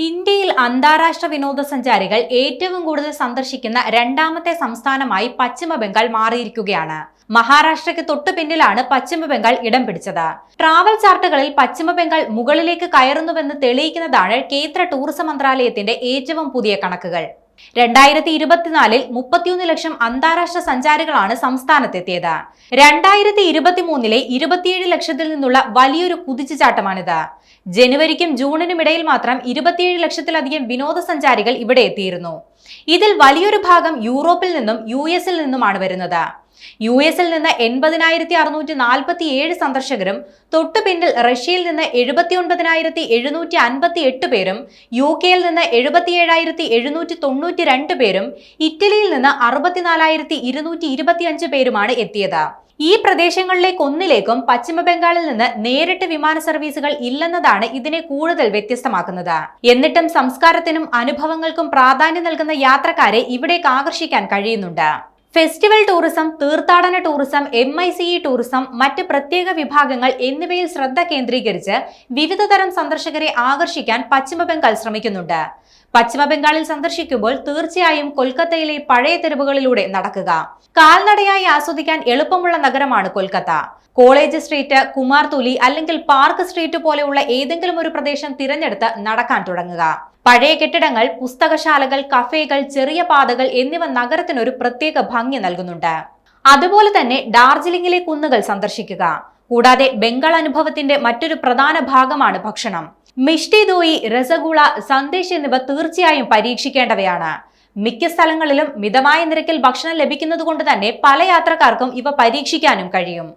ഇന്ത്യയിൽ അന്താരാഷ്ട്ര വിനോദസഞ്ചാരികൾ ഏറ്റവും കൂടുതൽ സന്ദർശിക്കുന്ന രണ്ടാമത്തെ സംസ്ഥാനമായി പശ്ചിമ ബംഗാൾ മാറിയിരിക്കുകയാണ്. മഹാരാഷ്ട്രയ്ക്ക് തൊട്ടു പിന്നിലാണ് പശ്ചിമ ബംഗാൾ ഇടം പിടിച്ചത്. ട്രാവൽ ചാർട്ടുകളിൽ പശ്ചിമ ബംഗാൾ മുകളിലേക്ക് കയറുന്നുവെന്ന് തെളിയിക്കുന്നതാണ് കേന്ദ്ര ടൂറിസം മന്ത്രാലയത്തിന്റെ ഏറ്റവും പുതിയ കണക്കുകൾ. 2024 31 ലക്ഷം അന്താരാഷ്ട്ര സഞ്ചാരികളാണ് സംസ്ഥാനത്തെത്തിയത്. 2023 27 ലക്ഷത്തിൽ നിന്നുള്ള വലിയൊരു കുതിച്ചുചാട്ടമാണിത്. ജനുവരിക്കും ജൂണിനും ഇടയിൽ മാത്രം 27 ലക്ഷത്തിലധികം വിനോദസഞ്ചാരികൾ ഇവിടെ എത്തിയിരുന്നു. ഇതിൽ വലിയൊരു ഭാഗം യൂറോപ്പിൽ നിന്നും US നിന്നുമാണ് വരുന്നത്. US നിന്ന് 80,647 സന്ദർശകരും, തൊട്ടു പിന്നിൽ റഷ്യയിൽ നിന്ന് 79,758 പേരും, UK നിന്ന് 77,792 പേരും, ഇറ്റലിയിൽ നിന്ന് 64,225 പേരുമാണ് എത്തിയത്. ഈ പ്രദേശങ്ങളിലേക്കൊന്നിലേക്കും പശ്ചിമ ബംഗാളിൽ നിന്ന് നേരിട്ട് വിമാന സർവീസുകൾ ഇല്ലെന്നതാണ് ഇതിനെ കൂടുതൽ വ്യത്യസ്തമാക്കുന്നത്. എന്നിട്ടും സംസ്കാരത്തിനും അനുഭവങ്ങൾക്കും പ്രാധാന്യം നൽകുന്ന യാത്രക്കാരെ ഇവിടേക്ക് ആകർഷിക്കാൻ കഴിയുന്നുണ്ട്. ഫെസ്റ്റിവൽ ടൂറിസം, തീർത്ഥാടന ടൂറിസം, MICE ടൂറിസം, മറ്റ് പ്രത്യേക വിഭാഗങ്ങൾ എന്നിവയിൽ ശ്രദ്ധ കേന്ദ്രീകരിച്ച് വിവിധ തരം സന്ദർശകരെ ആകർഷിക്കാൻ പശ്ചിമ ബംഗാൾ ശ്രമിക്കുന്നുണ്ട്. പശ്ചിമ ബംഗാളിൽ സന്ദർശിക്കുമ്പോൾ തീർച്ചയായും കൊൽക്കത്തയിലെ പഴയ തെരുവുകളിലൂടെ നടക്കുക. കാൽനടയായി ആസ്വദിക്കാൻ എളുപ്പമുള്ള നഗരമാണ് കൊൽക്കത്ത. കോളേജ് സ്ട്രീറ്റ്, കുമാർതുലി അല്ലെങ്കിൽ പാർക്ക് സ്ട്രീറ്റ് പോലെയുള്ള ഏതെങ്കിലും ഒരു പ്രദേശം തിരഞ്ഞെടുത്ത് നടക്കാൻ തുടങ്ങുക. പഴയ കെട്ടിടങ്ങൾ, പുസ്തകശാലകൾ, കഫേകൾ, ചെറിയ പാതകൾ എന്നിവ നഗരത്തിനൊരു പ്രത്യേക ഭംഗി നൽകുന്നുണ്ട്. അതുപോലെ തന്നെ ഡാർജിലിംഗിലെ കുന്നുകൾ സന്ദർശിക്കുക. കൂടാതെ ബംഗാൾ അനുഭവത്തിന്റെ മറ്റൊരു പ്രധാന ഭാഗമാണ് ഭക്ഷണം. മിഷ്ടി ദോയി, രസഗുള, സന്ദേശ് എന്നിവ തീർച്ചയായും പരീക്ഷിക്കേണ്ടവയാണ്. മിക്ക സ്ഥലങ്ങളിലും മിതമായ നിരക്കിൽ ഭക്ഷണം ലഭിക്കുന്നത് കൊണ്ട് തന്നെ പല യാത്രക്കാർക്കും ഇവ പരീക്ഷിക്കാനും കഴിയും.